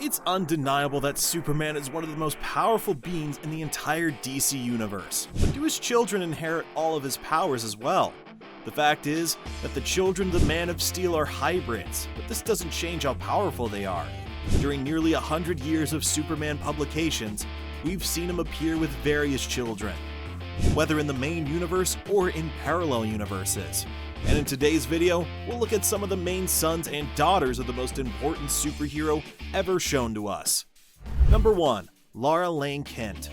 It's undeniable that Superman is one of the most powerful beings in the entire DC universe. But do his children inherit all of his powers as well? The fact is that the children of the Man of Steel are hybrids, but this doesn't change how powerful they are. During nearly 100 years of Superman publications, we've seen him appear with various children, whether in the main universe or in parallel universes. And in today's video, we'll look at some of the main sons and daughters of the most important superhero ever shown to us. Number 1. Lara Lane Kent.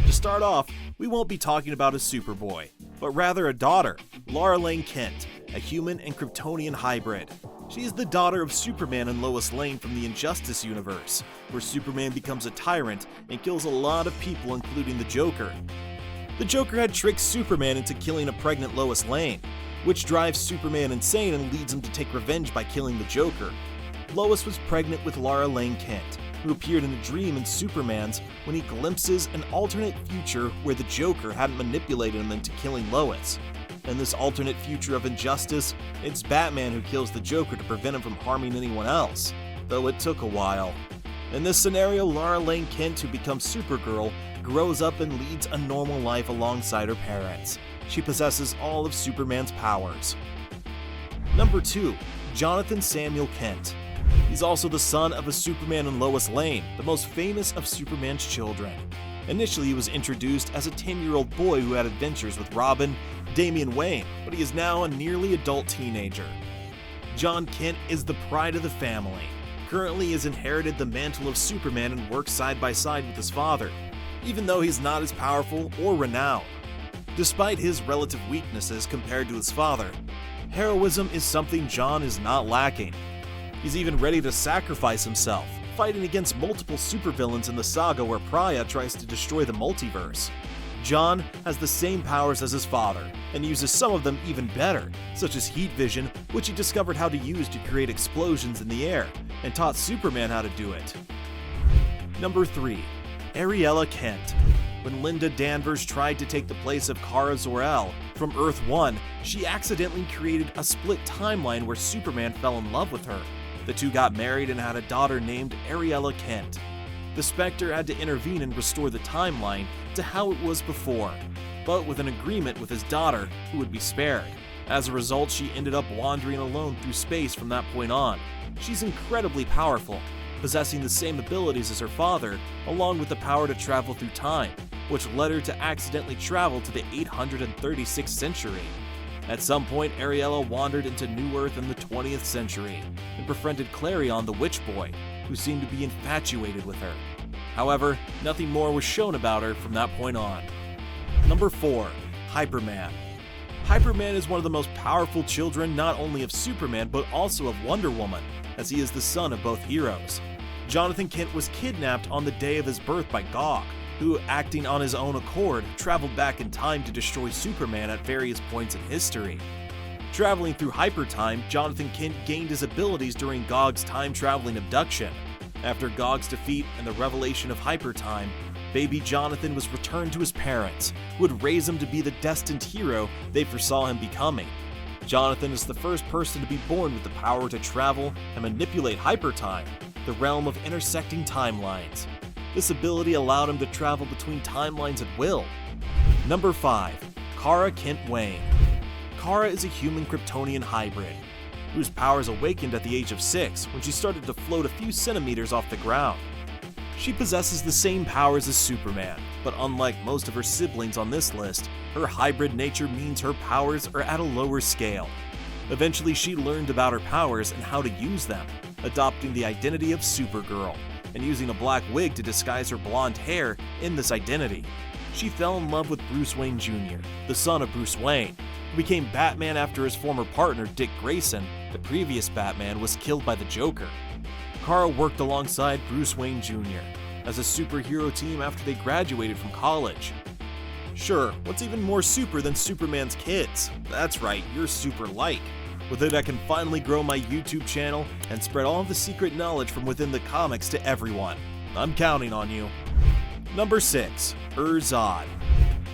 To start off, we won't be talking about a Superboy, but rather a daughter, Lara Lane Kent, a human and Kryptonian hybrid. She is the daughter of Superman and Lois Lane from the Injustice universe, where Superman becomes a tyrant and kills a lot of people including the Joker. The Joker had tricked Superman into killing a pregnant Lois Lane, which drives Superman insane and leads him to take revenge by killing the Joker. Lois was pregnant with Lara Lane Kent, who appeared in a dream in Superman's when he glimpses an alternate future where the Joker hadn't manipulated him into killing Lois. In this alternate future of injustice, it's Batman who kills the Joker to prevent him from harming anyone else, though it took a while. In this scenario, Lara Lane Kent, who becomes Supergirl, grows up and leads a normal life alongside her parents. She possesses all of Superman's powers. Number 2. Jonathan Samuel Kent. He's also the son of a Superman and Lois Lane, the most famous of Superman's children. Initially, he was introduced as a 10-year-old boy who had adventures with Robin, Damian Wayne, but he is now a nearly adult teenager. John Kent is the pride of the family. Currently, he has inherited the mantle of Superman and works side by side with his father, even though he's not as powerful or renowned. Despite his relative weaknesses compared to his father, heroism is something John is not lacking. He's even ready to sacrifice himself, fighting against multiple supervillains in the saga where Pariah tries to destroy the multiverse. John has the same powers as his father, and uses some of them even better, such as heat vision, which he discovered how to use to create explosions in the air, and taught Superman how to do it. Number 3. Ariela Kent. When Linda Danvers tried to take the place of Cara Zor-El from Earth 1, she accidentally created a split timeline where Superman fell in love with her. The two got married and had a daughter named Ariela Kent. The Spectre had to intervene and restore the timeline to how it was before, but with an agreement with his daughter, who would be spared. As a result, she ended up wandering alone through space from that point on. She's incredibly powerful, possessing the same abilities as her father, along with the power to travel through time, which led her to accidentally travel to the 836th century. At some point, Ariela wandered into New Earth in the 20th century and befriended Clarion the Witch Boy, who seemed to be infatuated with her. However, nothing more was shown about her from that point on. Number 4. Hyperman. Hyperman is one of the most powerful children not only of Superman but also of Wonder Woman, as he is the son of both heroes. Jonathan Kent was kidnapped on the day of his birth by Gog, who, acting on his own accord, traveled back in time to destroy Superman at various points in history. Traveling through hypertime, Jonathan Kent gained his abilities during Gog's time-traveling abduction. After Gog's defeat and the revelation of hypertime, baby Jonathan was returned to his parents, who would raise him to be the destined hero they foresaw him becoming. Jonathan is the first person to be born with the power to travel and manipulate hypertime, the realm of intersecting timelines. This ability allowed him to travel between timelines at will. Number 5. Cara Kent Wayne. Cara is a human Kryptonian hybrid, whose powers awakened at the age of 6 when she started to float a few centimeters off the ground. She possesses the same powers as Superman, but unlike most of her siblings on this list, her hybrid nature means her powers are at a lower scale. Eventually, she learned about her powers and how to use them, adopting the identity of Supergirl, and using a black wig to disguise her blonde hair in this identity. She fell in love with Bruce Wayne Jr., the son of Bruce Wayne, who became Batman after his former partner Dick Grayson, the previous Batman, was killed by the Joker. Cara worked alongside Bruce Wayne Jr. as a superhero team after they graduated from college. Sure, what's even more super than Superman's kids? That's right, you're super-like. With it, I can finally grow my YouTube channel and spread all of the secret knowledge from within the comics to everyone. I'm counting on you. Number 6. Zod.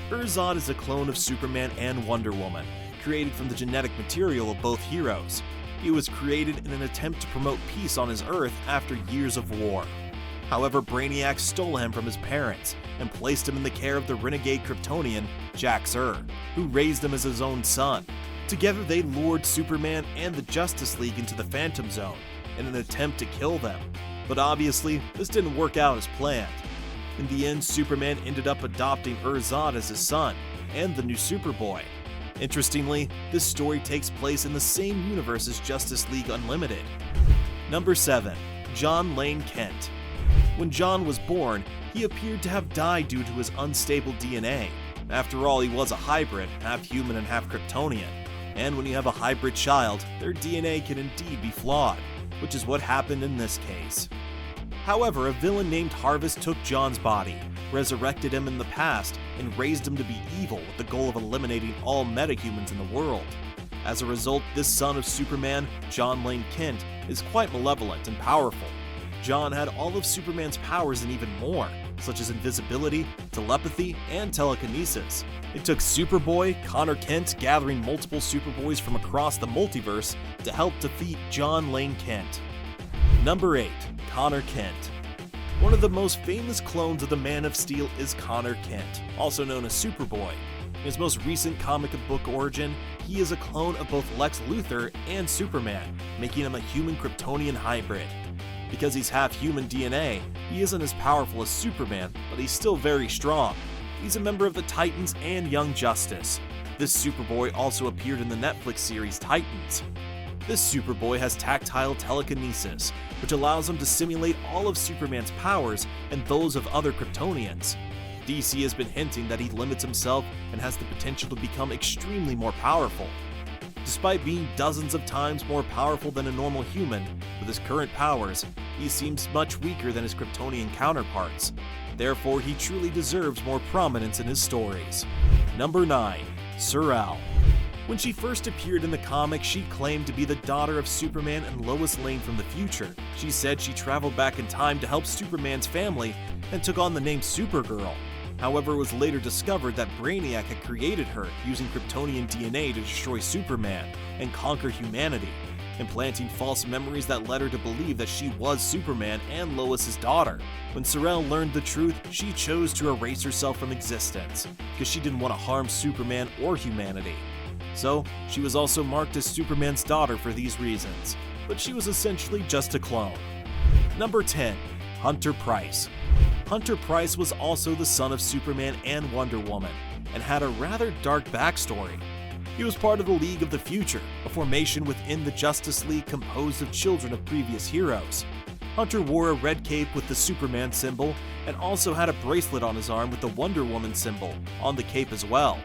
Zod is a clone of Superman and Wonder Woman, created from the genetic material of both heroes. He was created in an attempt to promote peace on his Earth after years of war. However, Brainiac stole him from his parents and placed him in the care of the renegade Kryptonian, Jax-Ur, who raised him as his own son. Together they lured Superman and the Justice League into the Phantom Zone in an attempt to kill them. But obviously, this didn't work out as planned. In the end, Superman ended up adopting Ur-Zod as his son, and the new Superboy. Interestingly, this story takes place in the same universe as Justice League Unlimited. Number 7. John Lane Kent. When John was born, he appeared to have died due to his unstable DNA. After all, he was a hybrid, half human and half Kryptonian. And when you have a hybrid child, their DNA can indeed be flawed, which is what happened in this case. However, a villain named Harvest took John's body, resurrected him in the past, and raised him to be evil with the goal of eliminating all metahumans in the world. As a result, this son of Superman, John Lane Kent, is quite malevolent and powerful. John had all of Superman's powers and even more, such as invisibility, telepathy, and telekinesis. It took Superboy, Connor Kent, gathering multiple Superboys from across the multiverse to help defeat John Lane Kent. Number 8. Connor Kent. One of the most famous clones of the Man of Steel is Connor Kent, also known as Superboy. In his most recent comic book origin, he is a clone of both Lex Luthor and Superman, making him a human Kryptonian hybrid. Because he's half human DNA, he isn't as powerful as Superman, but he's still very strong. He's a member of the Titans and Young Justice. This Superboy also appeared in the Netflix series Titans. This Superboy has tactile telekinesis, which allows him to simulate all of Superman's powers and those of other Kryptonians. DC has been hinting that he limits himself and has the potential to become extremely more powerful. Despite being dozens of times more powerful than a normal human, with his current powers, he seems much weaker than his Kryptonian counterparts. Therefore, he truly deserves more prominence in his stories. Number 9. Sorrel. When she first appeared in the comic, she claimed to be the daughter of Superman and Lois Lane from the future. She said she traveled back in time to help Superman's family and took on the name Supergirl. However, it was later discovered that Brainiac had created her using Kryptonian DNA to destroy Superman and conquer humanity, implanting false memories that led her to believe that she was Superman and Lois's daughter. When Sorrel learned the truth, she chose to erase herself from existence because she didn't want to harm Superman or humanity. So, she was also marked as Superman's daughter for these reasons, but she was essentially just a clone. Number 10. Hunter Price. Hunter Price was also the son of Superman and Wonder Woman, and had a rather dark backstory. He was part of the League of the Future, a formation within the Justice League composed of children of previous heroes. Hunter wore a red cape with the Superman symbol, and also had a bracelet on his arm with the Wonder Woman symbol on the cape as well.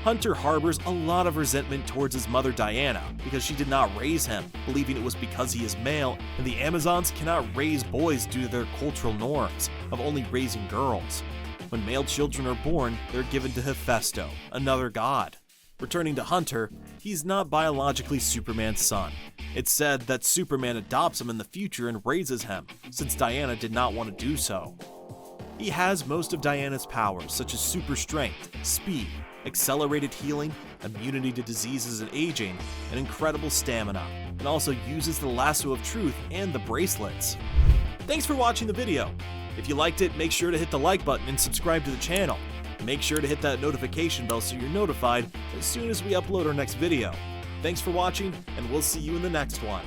Hunter harbors a lot of resentment towards his mother Diana because she did not raise him, believing it was because he is male and the Amazons cannot raise boys due to their cultural norms of only raising girls. When male children are born, they're given to Hephaestus, another god. Returning to Hunter, he's not biologically Superman's son. It's said that Superman adopts him in the future and raises him, since Diana did not want to do so. He has most of Diana's powers, such as super strength, speed, accelerated healing, immunity to diseases and aging, and incredible stamina, and also uses the lasso of truth and the bracelets. Thanks for watching the video. If you liked it, make sure to hit the like button and subscribe to the channel. Make sure to hit that notification bell so you're notified as soon as we upload our next video. Thanks for watching, and we'll see you in the next one.